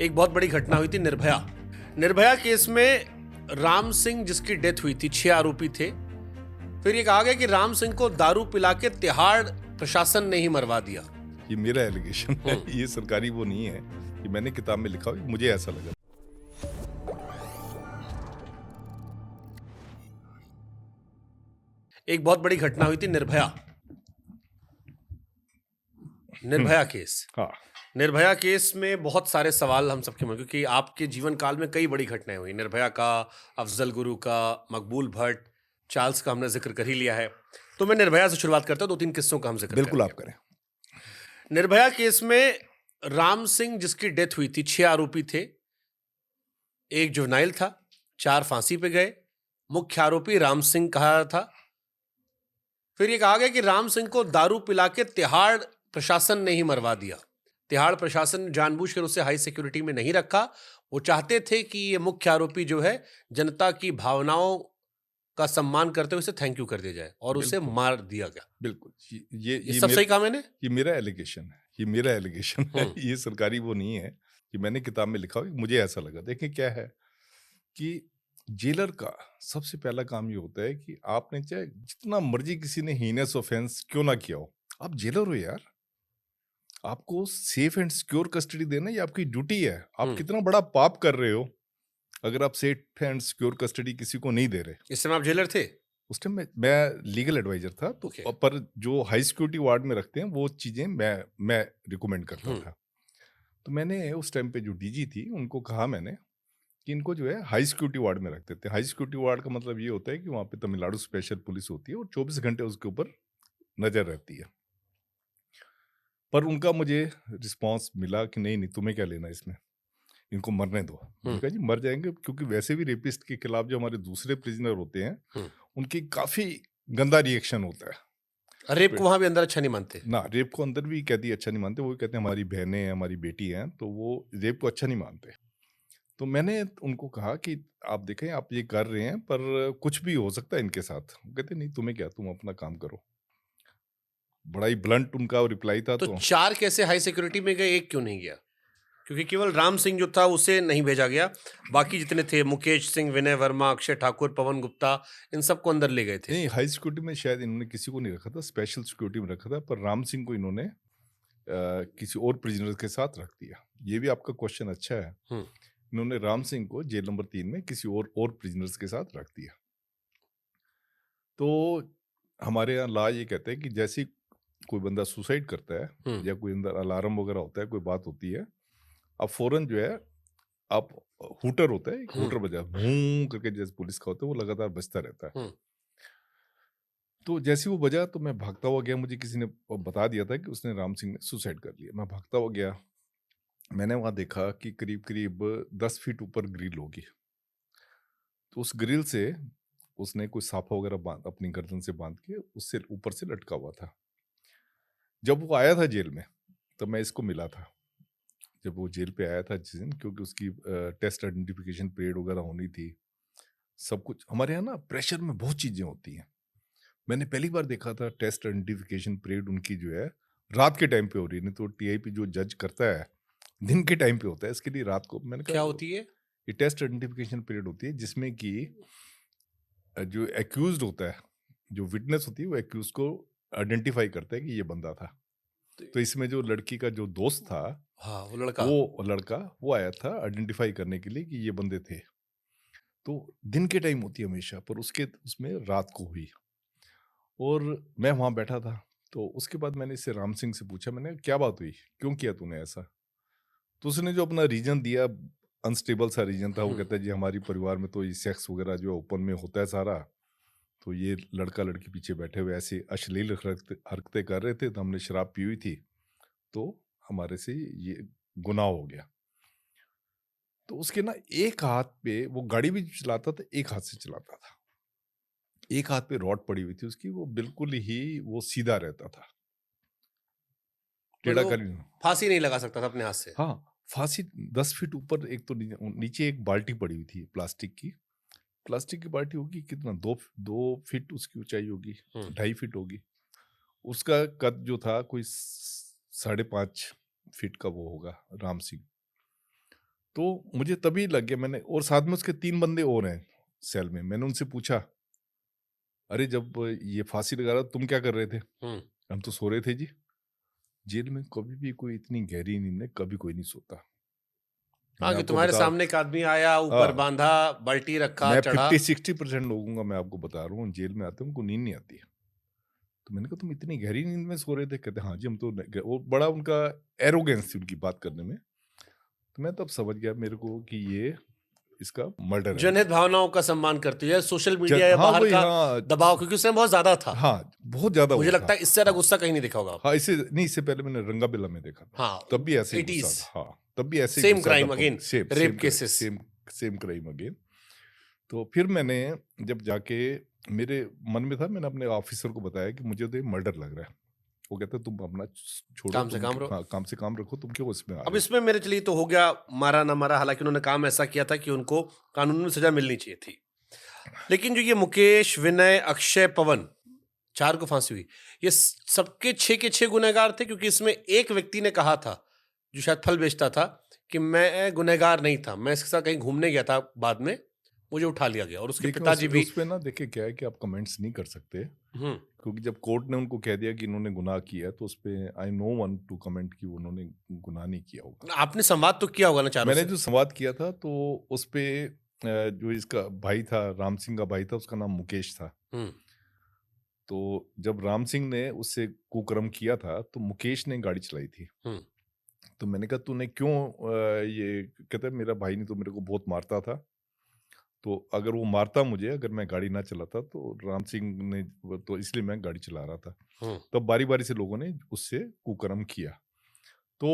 एक बहुत बड़ी घटना हुई थी निर्भया। निर्भया केस में राम सिंह जिसकी डेथ हुई थी, 6 आरोपी थे। फिर ये कहा गया कि राम सिंह को दारू पिला के तिहाड़ प्रशासन ने ही मरवा दिया। ये मेरा एलिगेशन है, ये सरकारी वो नहीं है कि मैंने किताब में लिखा हो, मुझे ऐसा लगा। एक बहुत बड़ी घटना हुई थी निर्भया केस। हाँ, निर्भया केस में बहुत सारे सवाल हम सबके मन, क्योंकि आपके जीवन काल में कई बड़ी घटनाएं हुई। निर्भया का, अफजल गुरु का, मकबूल भट्ट, चार्ल्स का हमने जिक्र कर ही लिया है। तो मैं निर्भया से शुरुआत करता हूं, 2-3 किस्सों का हम जिक्र बिल्कुल आप करेंगे। करें। निर्भया केस में राम सिंह जिसकी डेथ हुई थी, 6 आरोपी थे। एक जुवेनाइल था, 4 फांसी पे गए। मुख्य आरोपी राम सिंह कहा था। फिर ये कहा गया कि राम सिंह को दारू पिला के तिहाड़ प्रशासन ने ही मरवा दिया। तिहाड़ प्रशासन ने जानबूझकर उसे हाई सिक्योरिटी में नहीं रखा। वो चाहते थे कि ये मुख्य आरोपी जो है, जनता की भावनाओं का सम्मान करते हुए उसे थैंक यू कर दिया जाए, और उसे मार दिया गया। बिल्कुल, ये सब सही कहा मैंने? ये मेरा एलिगेशन है, ये सरकारी वो नहीं है कि मैंने किताब में लिखा हो, मुझे ऐसा लगा। देखें क्या है कि जेलर का सबसे पहला काम ये होता है कि आपने चाहे जितना मर्जी किसी ने हीनस ऑफेंस क्यों ना किया हो, आप जेलर हो यार, आपको सेफ एंड सिक्योर कस्टडी देना ये आपकी ड्यूटी है। आप कितना बड़ा पाप कर रहे हो अगर आप सेफ एंड सिक्योर कस्टडी किसी को नहीं दे रहे। इस समय आप जेलर थे? उस टाइम मैं लीगल एडवाइजर था, तो Okay. पर जो हाई सिक्योरिटी वार्ड में रखते हैं वो चीजें मैं रिकमेंड करता था। तो मैंने उस टाइम पे जो डीजी थी उनको कहा मैंने कि इनको जो है हाई सिक्योरिटी वार्ड में रख देते हैं। हाई सिक्योरिटी वार्ड का मतलब ये होता है कि वहाँ पे तमिलनाडु स्पेशल पुलिस होती है और 24 घंटे उसके ऊपर नजर रहती है। पर उनका मुझे रिस्पांस मिला कि नहीं नहीं, तुम्हें क्या लेना इसमें, इनको मरने दो। मैंने कहा जी मर जाएंगे, क्योंकि वैसे भी रेपिस्ट के खिलाफ जो हमारे दूसरे प्रिजनर होते हैं उनकी काफी गंदा रिएक्शन होता है। रेप को वहां भी अंदर अच्छा नहीं मानते ना, रेप को अंदर भी कहती है अच्छा नहीं मानते, वो कहते हैं हमारी बहनें हैं, हमारी बेटी हैं, तो वो रेप को अच्छा नहीं मानते। तो मैंने उनको कहा कि आप देखें आप ये कर रहे हैं पर कुछ भी हो सकता है इनके साथ। वो कहते नहीं तुम्हें क्या, तुम अपना काम करो। बड़ा ही ब्लंट उनका रिप्लाई था। तो तो 4 कैसे हाई सिक्योरिटी में गए, एक क्यों नहीं गया? क्योंकि केवल राम सिंह जो था उसे नहीं भेजा गया, बाकी जितने थे, मुकेश सिंह, विनय वर्मा, अक्षय ठाकुर, पवन गुप्ता, इन सबको अंदर ले गए थे। नहीं, हाई सिक्योरिटी में शायद इन्होंने किसी को नहीं रखा था, स्पेशल सिक्योरिटी में रखा था, पर राम सिंह को इन्होंने किसी और प्रिजनर के साथ रख दिया। ये भी आपका क्वेश्चन अच्छा है। इन्होंने राम सिंह को जेल नंबर 3 में किसी और प्रिजनर्स के साथ रख दिया। तो हमारे यहाँ लॉ ये कहते हैं कि जैसे ही कोई बंदा सुसाइड करता है या कोई अंदर अलार्म वगैरह होता है, कोई बात होती है, आप फौरन जो है आप हूटर होता है, एक हूटर बजा भूं करके, जैसे पुलिस का होता है वो लगातार बजता रहता है। तो जैसे ही वो बजा तो मैं भागता हुआ गया। मुझे किसी ने बता दिया था कि उसने राम सिंह ने सुसाइड कर लिया। मैं भागता हुआ गया, मैंने वहां देखा कि करीब करीब 10 फीट ऊपर ग्रिल होगी। तो उस ग्रिल से उसने कोई साफा वगैरह बांध अपनी गर्दन से बांध के उससे ऊपर से लटका हुआ था। जब वो आया था जेल में तब मैं इसको मिला था। जब वो जेल पे आया था जिस दिन, क्योंकि उसकी टेस्ट आइडेंटिफिकेशन पीरियड वगैरह होनी थी, सब कुछ हमारे यहाँ ना प्रेशर में बहुत चीजें होती हैं। मैंने पहली बार देखा था टेस्ट आइडेंटिफिकेशन पीरियड उनकी जो है रात के टाइम पे हो रही है। नहीं तो टीआईपी जो जज करता है दिन के टाइम पे होता है, इसके लिए रात को। मैंने कहा क्या होती है ये टेस्ट आइडेंटिफिकेशन पीरियड होती है जिसमें कि जो एक्यूज्ड होता है, जो विटनेस होती है, वो एक्यूज को आइडेंटिफाई करता है कि ये बंदा था। तो इसमें जो लड़की का जो दोस्त था, हाँ, वो लड़का। वो आया था आइडेंटिफाई करने के लिए कि ये बंदे थे। तो दिन के टाइम होती है हमेशा, पर उसमें रात को हुई और मैं वहां बैठा था। तो उसके बाद मैंने इससे राम सिंह से पूछा, मैंने क्या बात हुई, क्यों किया तूने ऐसा? तो उसने जो अपना रीजन दिया, अनस्टेबल सा रीजन था। वो कहता है जी हमारी परिवार में तो ये सेक्स वगैरह जो ओपन में होता है सारा, तो ये लड़का लड़की पीछे बैठे हुए ऐसे अश्लील हरकतें कर रहे थे, तो हमने शराब पी हुई थी, तो हमारे से ये गुनाह हो गया। तो उसके ना एक हाथ पे, वो गाड़ी भी चलाता था एक हाथ से चलाता था, एक हाथ पे रॉड पड़ी हुई थी उसकी, वो बिल्कुल ही वो सीधा रहता था, टेढ़ा मतलब वो कर। फांसी नहीं लगा सकता था अपने हाथ से? हाँ, फांसी 10 फीट ऊपर, एक तो नीचे एक बाल्टी पड़ी हुई थी प्लास्टिक की। प्लास्टिक की बाल्टी होगी कितना, 2 फीट उसकी ऊंचाई होगी, 2.5 फीट होगी। उसका कद जो था कोई 5.5 फीट का वो होगा राम सिंह। तो मुझे तभी लग गया, मैंने, और साथ में उसके 3 बंदे और हैं सेल में। मैंने उनसे पूछा, अरे जब ये फांसी लगा रहा तुम क्या कर रहे थे? हम तो सो रहे थे जी। जेल में कभी भी कोई इतनी गहरी नींद में कभी कोई नहीं सोता। हाँ, मैं कि आपको तुम्हारे बता, सामने एक आदमी आया, ऊपर हाँ, बांधा, बाल्टी रखा, मैं चढ़ा। 50-60% लोगों का मैं आपको बता रहा हूँ, जेल में आते हैं उनको नींद नहीं आती है। तो मैंने कहा तुम इतनी गहरी नींद में सो रहे थे? कहते हाँ जी हम तो वो बड़ा उनका एरोगेंस थी उनकी बात करने में। तो मैं तब समझ गया मेरे को कि ये इसका मर्डर है। जनहित भावनाओं का सम्मान करती है, सोशल मीडिया या हाँ बाहर वही, का हाँ दबाव, क्योंकि उसमें बहुत ज्यादा था। हाँ, बहुत ज्यादा मुझे वो लगता था। है इससे ज्यादा हाँ गुस्सा कहीं नहीं दिखा होगा आपने। हाँ, इससे नहीं, इससे पहले मैंने रंगाबिला में देखा था, हाँ, तब भी ऐसे ही गुस्सा 80s, था। हाँ, तब भी ऐसे ही सेम गुस्सा था, crime again, same rape same cases. Same same crime again. तो फिर मैंने जब जाके, मेरे मन में था, मैंने अपने ऑफिसर को बताया कि मुझे तो ये मर्डर लग रहा है। वो कहता तुम अपना छोड़ो, काम से तुम काम रहो। हाँ, काम से काम रखो, तुम क्यों इसमें आ अब रहे हो? इसमें मेरे लिए तो हो गया मारा ना मारा, हालांकि उन्होंने काम ऐसा किया था कि उनको कानून में सजा मिलनी चाहिए थी। लेकिन जो ये मुकेश, विनय, अक्षय, पवन, 4 को फांसी हुई, ये सबके 6 के 6 गुनहगार थे, क्योंकि इसमें एक व्यक्ति ने कहा था, जो शायद फल बेचता था, कि मैं गुनहगार नहीं था, मैं इसके साथ कहीं घूमने गया था, बाद में मुझे उठा लिया गया। और उसके लेकिन पिताजी भी। उस पे ना, देखिए क्या है कि आप कमेंट्स नहीं कर सकते, हम्म क्योंकि जब कोर्ट ने उनको कह दिया कि इन्होंने गुनाह किया है, तो उस पे I know one two comment कि उन्होंने गुनाह नहीं किया होगा। आपने संवाद तो किया होगा ना चारों मैंने से? जो संवाद किया था तो उस पे जो इसका भाई था, राम सिंह का भाई था, उसका नाम मुकेश था। हम्म तो जब राम सिंह ने उससे कुकर्म किया था तो मुकेश ने गाड़ी चलाई थी। हम्म तो मैंने कहा तूने क्यों ये, कहता है मेरा भाई नहीं तो मेरे को बहुत मारता था, तो अगर वो मारता मुझे, अगर मैं गाड़ी ना चलाता, तो राम सिंह ने, तो इसलिए मैं गाड़ी चला रहा था। हम्म तब बारी बारी से लोगों ने उससे कुकर्म किया। तो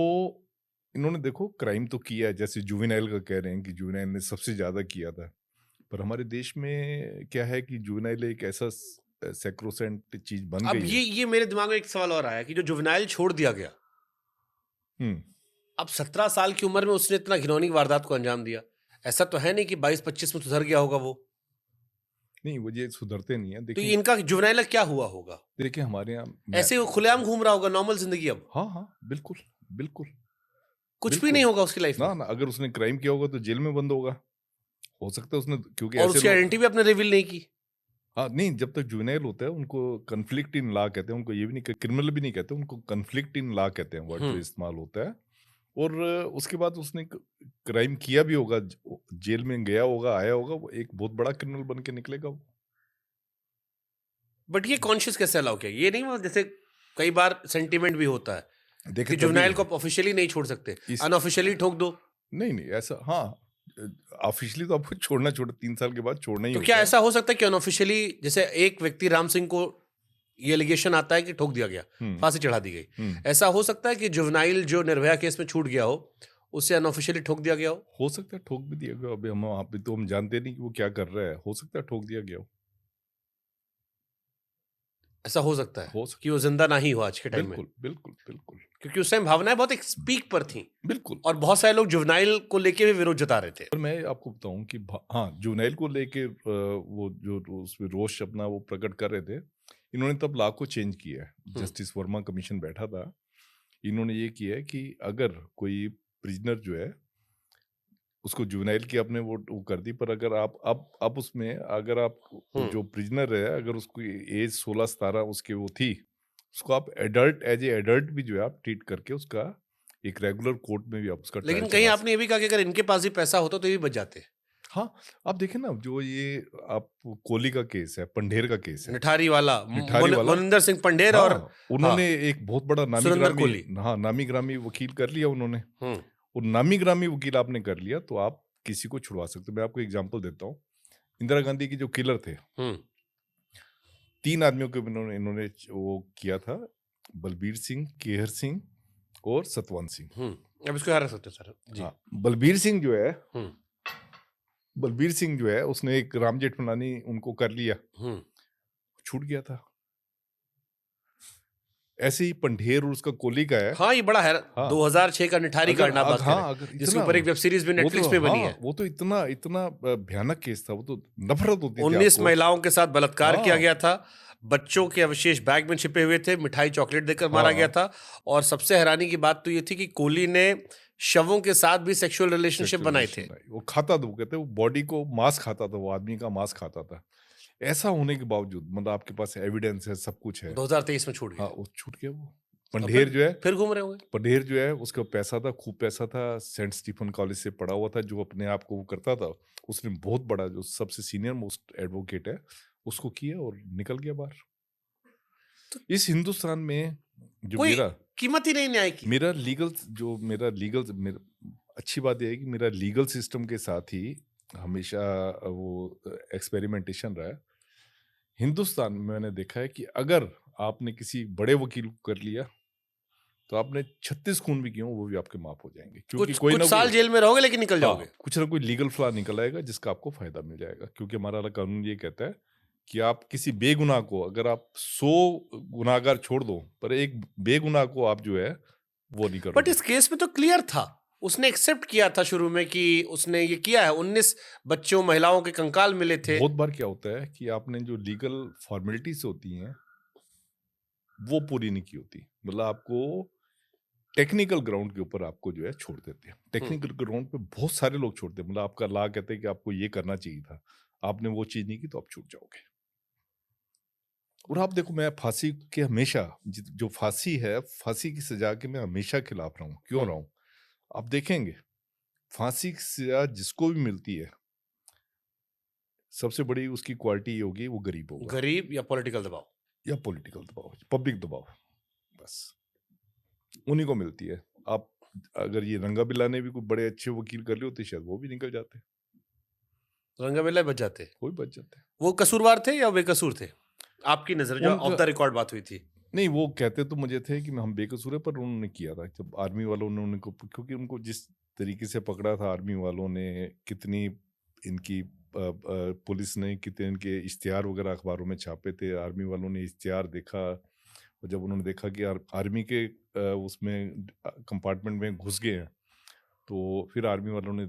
इन्होंने देखो क्राइम तो किया है, जैसे जुवेनाइल का कह रहे हैं कि जुवेनाइल ने सबसे ज्यादा किया था, पर हमारे देश में क्या है कि जुवेनाइल एक ऐसा सैक्रोसेंट चीज बन अब गई है। ये मेरे दिमाग में एक सवाल और आया कि जो जुवेनाइल छोड़ दिया गया, हम्म अब 17 साल की उम्र में उसने इतना घिनौनी वारदात को अंजाम दिया। ऐसा तो है नहीं कि 22-25 में सुधर गया होगा वो। नहीं, वो ये सुधरते नहीं है, तो ये देखिए। इनका जुवेनाइल क्या हुआ होगा? देखिए हमारे यहाँ ऐसे वो खुलेआम घूम रहा होगा, नॉर्मल जिंदगी अब? हाँ हाँ, बिल्कुल बिल्कुल कुछ भी बिल्कुल। नहीं होगा उसकी लाइफ ना में? ना, अगर उसने क्राइम किया होगा तो जेल में बंद होगा, हो सकता है उसने, क्योंकि और ऐसे उसकी लोग, आइडेंटिटी भी आपने रिवील नहीं की? हाँ नहीं, जब तक जुवेनाइल होता है उनको कन्फ्लिक्ट इन लॉ कहते हैं, उनको ये भी नहीं, क्रिमिनल भी नहीं कहते, उनको कन्फ्लिक्ट इन लॉ कहते हैं, वर्ड जो इस्तेमाल होता है। और उसके बाद उसने क्राइम किया भी होगा, जेल में गया होगा, आया होगा, वो एक बहुत बड़ा क्रिमिनल बन के निकलेगा वो। बट ये कॉन्शियस कैसे अलाउ किया? ये नहीं हुआ जैसे कई बार सेंटीमेंट भी होता है देखिए कि तभी जुवेनाइल को ऑफिशियली नहीं छोड़ सकते, इस अनऑफिशियली ठोक दो? नहीं नहीं, ऐसा हाँ, ऑफिशियली तो आपको छोड़ना 3 साल के बाद छोड़ना ही तो क्या होता है। ऐसा हो सकता है कि अनऑफिशियली, जैसे एक व्यक्ति राम सिंह को ये एलिगेशन आता है कि ठोक दिया गया, हम्म फांसी चढ़ा दी गई, हम्म ऐसा हो सकता है कि जुवेनाइल जो निर्भया केस में छूट गया हो, उसे अनऑफिशियली ठोक दिया गया हो सकता है ठोक भी दिया गया, अभी हम आप भी तो हम जानते नहीं कि वो क्या कर रहा है, हो सकता है ठोक दिया गया ऐसा हो सकता है हो कि सकता वो जिंदा ना ही हो आज के है, टाइम में? बिल्कुल बिल्कुल बिल्कुल क्योंकि उस टाइम भावनाएं बहुत एक पीक पर थी, बिल्कुल। और बहुत सारे लोग जुवेनाइल को लेके भी विरोध जता रहे थे। और मैं आपको बताऊं कि हाँ, जुवेनाइल को लेके वो जो उसमें रोष अपना वो प्रकट कर रहे थे, इन्होंने तब लॉ को चेंज किया है। जस्टिस वर्मा कमीशन बैठा था, इन्होंने ये किया है कि अगर कोई प्रिजनर जो है, उसको जुवेनाइल की आपने वो कर दी, पर अगर आप अब उसमें अगर आप जो प्रिजनर है, अगर उसको एज 16-17 उसके वो थी, उसको आप एडल्ट, एज ए एडल्ट भी जो है आप ट्रीट करके उसका एक रेगुलर कोर्ट में भी आप उसका ट्रायल लेकिन कहीं चला आपने ये भी कहा कि अगर इनके पास भी पैसा होता तो ये भी बच जाते। हाँ, आप देखें ना, जो ये आप कोहली का केस है, पंढेर का केस है, निठारी वाला, निठारी वाला, मनिंदर सिंह पंढेर, और हाँ, उन्होंने एक बहुत बड़ा नामी सुरेंद्र ग्रामी, कोहली। हाँ, नामी ग्रामी वकील कर लिया उन्होंने। हम्म और नामी ग्रामी वकील आपने कर लिया तो आप किसी को छुड़वा सकते हो। मैं आपको एग्जांपल देता हूँ, इंदिरा गांधी के जो किलर थे, हम्म 3 आदमियों को इन्होंने इन्होंने वो किया था, बलबीर सिंह, केहर सिंह और सतवंत सिंह। अब इसको याद रख सकते हैं सर जी। हाँ, बलबीर सिंह जो है, हम्म बलबीर सिंह जो है, उसने एक राम जेठमलानी उनको कर लिया, हम्म छूट गया था। ऐसे ही पंढेर और उसका कोहली का है। हाँ, ये बड़ा है। हाँ, 2006 का निठारी अगर कांड आप बात कर रहे हाँ, हैं, अगर जिसके इतना, ऊपर एक वेब सीरीज भी वो नेटफ्लिक्स तो पे बनी हाँ, है। वो तो इतना इतना भयानक केस था, वो तो नफरत होती थी 19 आपको। महिलाओं के साथ बलात्कार किया हाँ गया था, बच्चों के अवशेष बैग में छिपे हुए थे, मिठाई चॉकलेट देकर मारा हाँ गया था। और सबसे हैरानी की बात तो ये थी कि कोहली ने शवों के साथ भी सेक्सुअल रिलेशनशिप सेक्सुअल बनाए थे। रिलेशन वो खाता था, वो कहते हैं वो बॉडी को मांस खाता था, वो आदमी का मांस खाता था। ऐसा होने के बावजूद मतलब आपके पास एविडेंस है, सब कुछ है। 2023 में छूट हाँ, गया। वो छूट गया वो। और पंढेर जो है फिर घूम रहे होंगे। पंढेर जो है उसका पैसा था, खूब पैसा था, सेंट स्टीफन कॉलेज से पढ़ा हुआ था, जो अपने आप को वो करता था। उसने बहुत बड़ा जो सबसे सीनियर मोस्ट एडवोकेट है, उसको किया और निकल गया बाहर। तो इस हिंदुस्तान में जो कोई मेरा कीमत ही नहीं न्याय की। मेरा लीगल जो मेरा लीगल मेरा अच्छी बात यह है कि मेरा लीगल सिस्टम के साथ ही हमेशा वो एक्सपेरिमेंटेशन रहा है। हिंदुस्तान में मैंने देखा है कि अगर आपने किसी बड़े वकील को कर लिया तो आपने 36 खून भी किए हों, वो भी आपके माफ हो जाएंगे, क्योंकि कुछ कोई कुछ ना साल कोई जेल में रहोगे लेकिन निकल हाँ जाओगे। कुछ ना कोई लीगल फ्लॉ निकल आएगा जिसका आपको फायदा मिल जाएगा, क्योंकि हमारा कानून ये कहता है कि आप किसी बेगुनाह को, अगर आप 100 गुनाहगार छोड़ दो पर एक बेगुनाह को आप जो है वो नहीं बट करोगे। इस केस में तो क्लियर था, उसने एक्सेप्ट किया था शुरू में कि उसने ये किया है। 19 बच्चों महिलाओं के कंकाल मिले थे। बहुत बार क्या होता है कि आपने जो लीगल फॉर्मेलिटीज होती हैं वो पूरी नहीं की होती, मतलब आपको टेक्निकल ग्राउंड के ऊपर आपको जो है छोड़ देते हैं। टेक्निकल ग्राउंड पे बहुत सारे लोग छोड़ते हैं, मतलब आपका लॉ कहते हैं कि आपको ये करना चाहिए था, आपने वो चीज नहीं की तो आप छूट जाओगे। और आप देखो, मैं फांसी के हमेशा जो फांसी है, फांसी की सजा के मैं हमेशा खिलाफ रहा हूँ। क्यों रहा हूँ? आप देखेंगे फांसी की सजा जिसको भी मिलती है, सबसे बड़ी उसकी क्वालिटी ये होगी वो गरीब होगा गरीब या पॉलिटिकल दबाव। या पॉलिटिकल दबाव, पब्लिक दबाव, बस उन्हीं को मिलती है। आप अगर ये रंगा बिल्ला ने भी कोई बड़े अच्छे वकील कर लिए होते शायद वो भी निकल जाते, रंगाबिल्ला बच जाते। कोई बच जाते। वो कसूरवार थे या बेकसूर थे आपकी नजर, जो ऑफ उनका द रिकॉर्ड बात हुई थी? नहीं, वो कहते तो मुझे थे कि हम बेकसूर है, पर उन्होंने किया था जब आर्मी वालों ने उनको, क्योंकि उनको जिस तरीके से पकड़ा था आर्मी वालों ने, कितनी इनकी पुलिस ने कितने इनके इश्तिहार वगैरह अखबारों में छापे थे, आर्मी वालों ने इश्तिहार देखा, और जब उन्होंने देखा कि आर्मी के उसमें कंपार्टमेंट में घुस गए हैं, तो फिर आर्मी वालों ने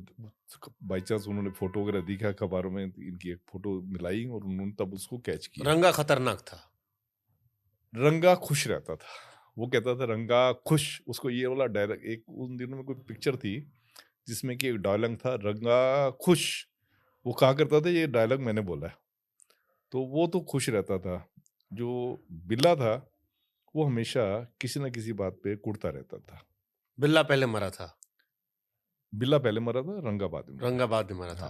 बाई चांस उन्होंने फोटो वगैरह दिखा अखबारों में, इनकी एक फोटो मिलाई और उन्होंने तब उसको कैच किया। रंगा खतरनाक था। रंगा खुश रहता था, वो कहता था रंगा खुश। उसको ये वाला डायलॉग, एक उन दिनों में कोई पिक्चर थी जिसमें कि एक डायलॉग था रंगा खुश, वो कहा करता था ये डायलॉग मैंने बोला है। तो वो तो खुश रहता था। जो बिल्ला था वो हमेशा किसी ना किसी बात पे कुड़ता रहता था। बिल्ला पहले मरा था, बिल्ला पहले मरा था, रंगा बाद में मरा। रंगा बाद में मरा था। हाँ।